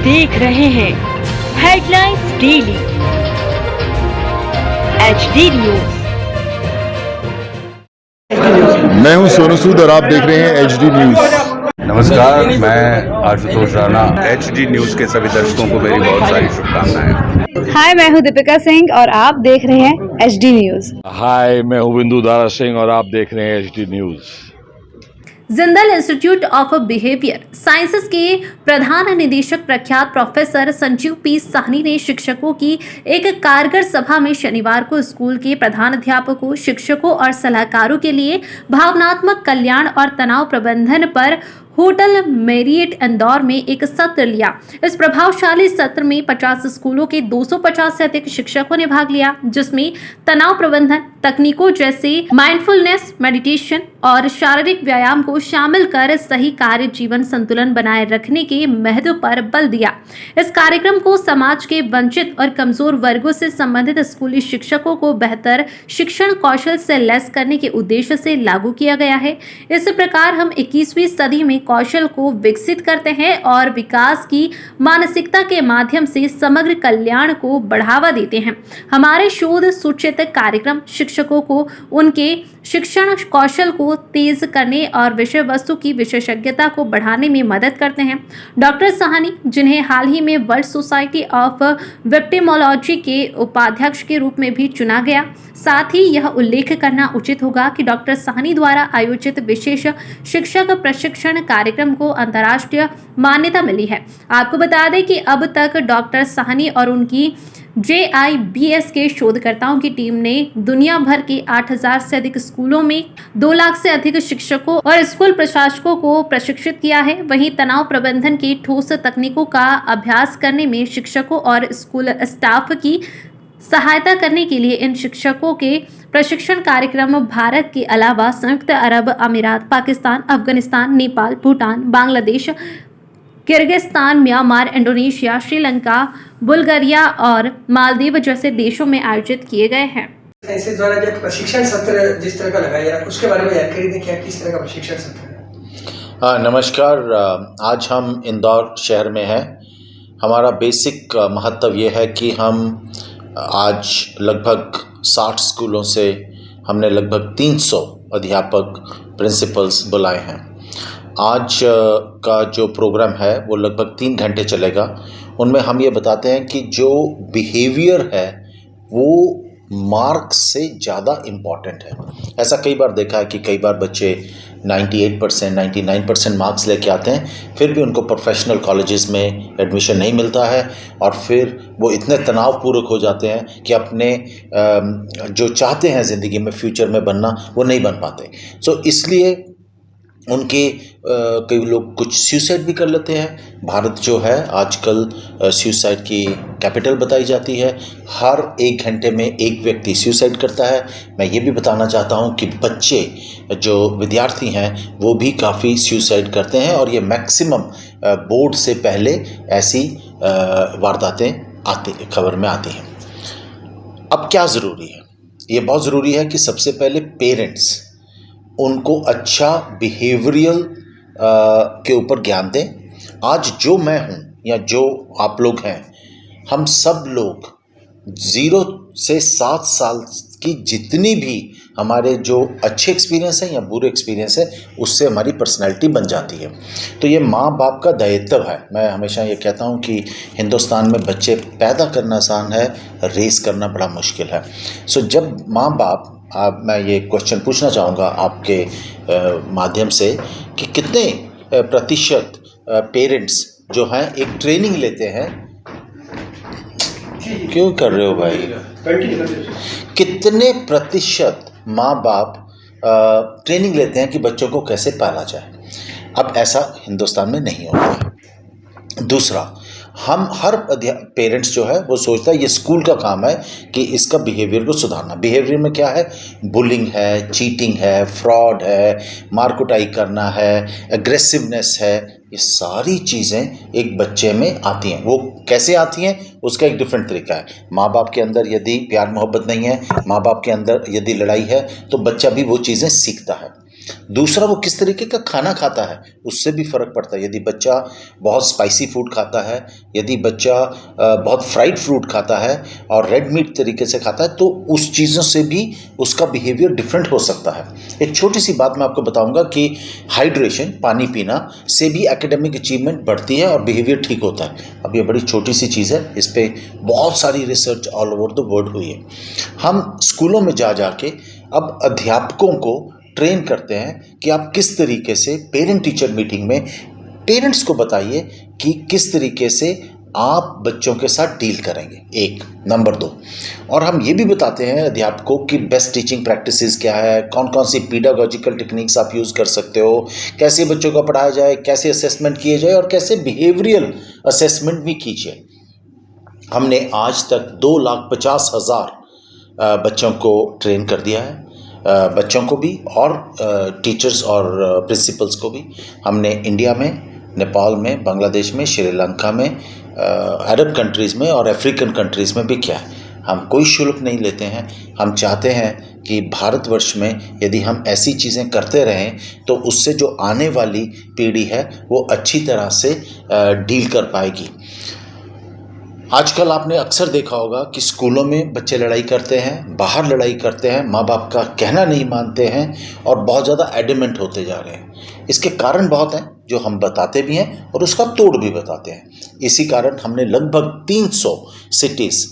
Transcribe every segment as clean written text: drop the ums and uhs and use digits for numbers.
देख रहे हैं हेडलाइंस डेली HD न्यूज। मैं हूं सोनू सूद और आप देख रहे हैं HD न्यूज। नमस्कार, मैं आशुतोष राणा। HD न्यूज के सभी दर्शकों को मेरी बहुत सारी शुभकामनाएं। हाय, मैं हूं दीपिका सिंह और आप देख रहे हैं HD न्यूज। हाय, मैं हूं बिंदु दारा सिंह और आप देख रहे हैं HD news. Jindal institute of behaviour sciences के प्रधान निदेशक प्रख्यात प्रोफेसर संजीव पी साहनी ने शिक्षकों की एक कारगर सभा में शनिवार को स्कूल के प्रधानाध्यापकों, शिक्षकों और सलाहकारों के लिए भावनात्मक कल्याण और तनाव प्रबंधन पर होटल मेरियट इंदौर में एक सत्र लिया। इस प्रभावशाली सत्र में 50 स्कूलों के 250 से अधिक शिक्षकों ने भाग लिया, जिसमें तनाव प्रबंधन तकनीकों जैसे माइंडफुलनेस, मेडिटेशन और शारीरिक व्यायाम को शामिल कर सही कार्य जीवन संतुलन बनाए रखने के महत्व पर बल दिया। इस कार्यक्रम को समाज के वंचित और कमजोर वर्गों से संबंधित स्कूली शिक्षकों को बेहतर शिक्षण कौशल से लैस करने के उद्देश्य से लागू किया गया है। इस प्रकार हम 21वीं सदी में कौशल को विकसित करते हैं और विकास की मानसिकता के माध्यम से समग्र कल्याण को बढ़ावा देते हैं। हमारे शोध सूचित कार्यक्रम शिक्षकों को उनके शिक्षण कौशल को तेज करने और विषय वस्तु की विशेषज्ञता को बढ़ाने में मदद करते हैं। डॉक्टर साहनी, जिन्हें हाल ही में वर्ल्ड सोसाइटी ऑफ विक्टिमोलॉजी के उपाध्यक्ष के रूप में भी चुना गया, साथ ही यह उल्लेख करना उचित होगा कि डॉक्टर साहनी द्वारा आयोजित विशेष शिक्षक प्रशिक्षण कार्यक्रम को अंतर्राष्ट्रीय मान्यता मिली है। आपको बता दें कि अब तक डॉक्टर साहनी और उनकी JIBS के शोधकर्ताओं की टीम ने दुनिया भर के 8000 से अधिक स्कूलों में 2 लाख से अधिक शिक्षकों और स्कूल प्रशासकों को प्रशिक्षित किया है। वहीं तनाव प्रबंधन की ठोस तकनीकों का अभ्यास करने में शिक्षकों और स्कूल स्टाफ की सहायता करने के लिए इन शिक्षकों के प्रशिक्षण कार्यक्रम भारत के अलावा संयुक्त अरब अमीरात, Pakistan, Afghanistan, Nepal, Bhutan, Bangladesh, Kyrgyzstan, Myanmar, Indonesia, Sri Lanka, Bulgaria और मालदीव जैसे देशों में आयोजित किए गए हैं। ऐसे द्वारा जो प्रशिक्षण सत्र जिस तरह का लगाया जा रहा है उसके बारे में जानकारी दें, क्या किस तरह का प्रशिक्षण सत्र है? नमस्कार, आज हम इंदौर शहर में हैं। हमारा बेसिक महत्व ये है कि हम आज लगभग 60 स्कूलों से हमने लगभग 300 अध्यापक, प्रिंसिपल्स बुलाए हैं। आज का जो प्रोग्राम है वो लगभग 3 घंटे चलेगा। उनमें हम ये बताते हैं कि जो बिहेवियर है वो मार्क्स से ज़्यादा इम्पॉर्टेंट है। ऐसा कई बार देखा है कि कई बार बच्चे 98%, 99% मार्क्स लेके आते हैं, फिर भी उनको प्रोफेशनल कॉलेजेस में एडमिशन नहीं मिलता है और फिर वो इतने तनावपूर्वक हो जाते हैं कि अपने जो चाहते हैं ज़िंदगी में फ्यूचर में बनना वो नहीं बन पाते। सो इसलिए उनके कई लोग कुछ सुसाइड भी कर लेते हैं। भारत जो है आजकल सुसाइड की कैपिटल बताई जाती है। हर 1 घंटे में एक व्यक्ति सुसाइड करता है। मैं ये भी बताना चाहता हूँ कि बच्चे जो विद्यार्थी हैं वो भी काफ़ी सुसाइड करते हैं और ये मैक्सिमम बोर्ड से पहले ऐसी वारदातें खबर में आती हैं। अब क्या ज़रूरी है? ये बहुत ज़रूरी है कि सबसे पहले पेरेंट्स उनको अच्छा बिहेवियरल के ऊपर ज्ञान दें। आज जो मैं हूँ या जो आप लोग हैं, हम सब लोग 0 से 7 साल की जितनी भी हमारे जो अच्छे एक्सपीरियंस हैं या बुरे एक्सपीरियंस है उससे हमारी पर्सनैलिटी बन जाती है। तो ये माँ बाप का दायित्व है। मैं हमेशा ये कहता हूँ कि हिंदुस्तान में बच्चे पैदा करना आसान है, रेस करना बड़ा मुश्किल है। सो जब माँ बाप मैं ये क्वेश्चन पूछना चाहूँगा आपके माध्यम से कि कितने प्रतिशत पेरेंट्स जो हैं एक ट्रेनिंग लेते हैं? क्यों कर रहे हो भाई? कितने प्रतिशत माँ बाप ट्रेनिंग लेते हैं कि बच्चों को कैसे पाला जाए? अब ऐसा हिंदुस्तान में नहीं होता। दूसरा, हम हर पेरेंट्स जो है वो सोचता है ये स्कूल का काम है कि इसका बिहेवियर को सुधारना। बिहेवियर में क्या है? बुलिंग है, चीटिंग है, फ्रॉड है, मारकुटाई करना है, एग्रेसिवनेस है। ये सारी चीज़ें एक बच्चे में आती हैं। वो कैसे आती हैं उसका एक डिफरेंट तरीका है। माँ बाप के अंदर यदि प्यार मोहब्बत नहीं है, माँ बाप के अंदर यदि लड़ाई है, तो बच्चा भी वो चीज़ें सीखता है। दूसरा, वो किस तरीके का खाना खाता है उससे भी फ़र्क पड़ता है। यदि बच्चा बहुत स्पाइसी फूड खाता है, यदि बच्चा बहुत फ्राइड फ्रूट खाता है और रेड मीट तरीके से खाता है, तो उस चीज़ों से भी उसका बिहेवियर डिफरेंट हो सकता है। एक छोटी सी बात मैं आपको बताऊंगा कि हाइड्रेशन, पानी पीना से भी एकेडमिक अचीवमेंट बढ़ती है और बिहेवियर ठीक होता है। अब ये बड़ी छोटी सी चीज़ है, इस पर बहुत सारी research all over the world हुई है। हम स्कूलों में जा के अब अध्यापकों को ट्रेन करते हैं कि आप किस तरीके से पेरेंट टीचर मीटिंग में पेरेंट्स को बताइए कि किस तरीके से आप बच्चों के साथ डील करेंगे, एक। नंबर 2, और हम ये भी बताते हैं अध्यापकों की बेस्ट टीचिंग प्रैक्टिसेस क्या है, कौन कौन सी पीडागोजिकल टेक्निक्स आप यूज़ कर सकते हो, कैसे बच्चों को पढ़ाया जाए, कैसे असेसमेंट किए जाए और कैसे बिहेवियरल असेसमेंट भी कीजिए। हमने आज तक 2,50,000 बच्चों को ट्रेन कर दिया है, बच्चों को भी और टीचर्स और प्रिंसिपल्स को भी। हमने इंडिया में, नेपाल में, बांग्लादेश में, श्रीलंका में, अरब कंट्रीज़ में और अफ्रीकन कंट्रीज़ में भी किया है। हम कोई शुल्क नहीं लेते हैं। हम चाहते हैं कि भारतवर्ष में यदि हम ऐसी चीज़ें करते रहें तो उससे जो आने वाली पीढ़ी है वो अच्छी तरह से डील कर पाएगी। आजकल आपने अक्सर देखा होगा कि स्कूलों में बच्चे लड़ाई करते हैं, बाहर लड़ाई करते हैं, माँ बाप का कहना नहीं मानते हैं और बहुत ज़्यादा एडमेंट होते जा रहे हैं। इसके कारण बहुत हैं जो हम बताते भी हैं और उसका तोड़ भी बताते हैं। इसी कारण हमने लगभग 300 सिटीज़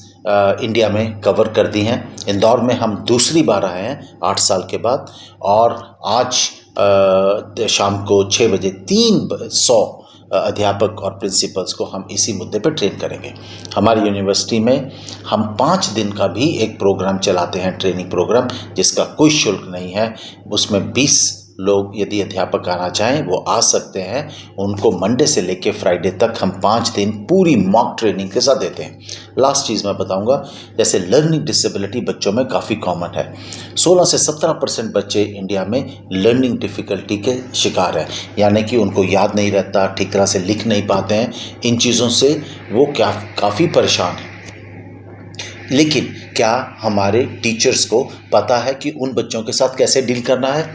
इंडिया में कवर कर दी हैं। इंदौर में हम दूसरी बार आए हैं 8 साल के बाद, और आज शाम को 6 बजे 300 अध्यापक और प्रिंसिपल्स को हम इसी मुद्दे पर ट्रेन करेंगे। हमारी यूनिवर्सिटी में हम 5 दिन का भी एक प्रोग्राम चलाते हैं, ट्रेनिंग प्रोग्राम, जिसका कोई शुल्क नहीं है। उसमें 20 लोग यदि अध्यापक आना चाहें वो आ सकते हैं। उनको मंडे से लेकर फ्राइडे तक हम 5 दिन पूरी मॉक ट्रेनिंग के साथ देते हैं। लास्ट चीज़ मैं बताऊंगा, जैसे लर्निंग डिसेबिलिटी बच्चों में काफ़ी कॉमन है। 16 से 17% बच्चे इंडिया में लर्निंग डिफ़िकल्टी के शिकार हैं, यानी कि उनको याद नहीं रहता, ठीक तरह से लिख नहीं पाते हैं। इन चीज़ों से वो काफ़ी परेशान हैं। लेकिन क्या हमारे टीचर्स को पता है कि उन बच्चों के साथ कैसे डील करना है?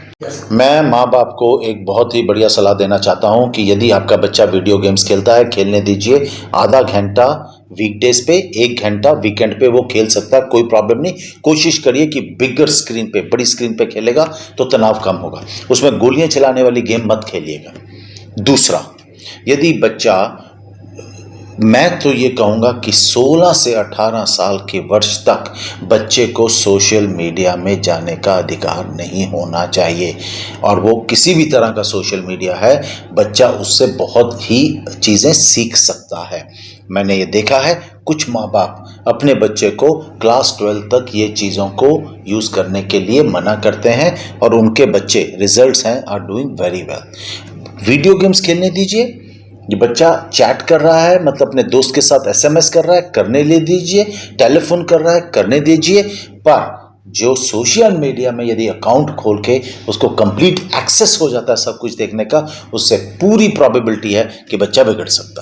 मैं माँ बाप को एक बहुत ही बढ़िया सलाह देना चाहता हूँ कि यदि आपका बच्चा वीडियो गेम्स खेलता है, खेलने दीजिए। आधा घंटा वीकडेज पे, 1 घंटा वीकेंड पे वो खेल सकता है, कोई प्रॉब्लम नहीं। कोशिश करिए कि बिगर स्क्रीन पे, बड़ी स्क्रीन पे खेलेगा तो तनाव कम होगा। उसमें गोलियां चलाने वाली गेम मत खेलिएगा। दूसरा, यदि बच्चा, मैं तो ये कहूँगा कि 16 से 18 साल के वर्ष तक बच्चे को सोशल मीडिया में जाने का अधिकार नहीं होना चाहिए। और वो किसी भी तरह का सोशल मीडिया है, बच्चा उससे बहुत ही चीज़ें सीख सकता है। मैंने ये देखा है, कुछ माँ बाप अपने बच्चे को क्लास 12 तक ये चीज़ों को यूज़ करने के लिए मना करते हैं और उनके बच्चे, रिजल्ट्स हैं, are doing very well. Video games खेलने दीजिए। ये बच्चा चैट कर रहा है, मतलब अपने दोस्त के साथ SMS कर रहा है, करने ले दीजिए। टेलीफोन कर रहा है, करने दीजिए। पर जो सोशल मीडिया में यदि अकाउंट खोल के उसको कंप्लीट एक्सेस हो जाता है सब कुछ देखने का, उससे पूरी प्रोबेबिलिटी है कि बच्चा बिगड़ सकता है।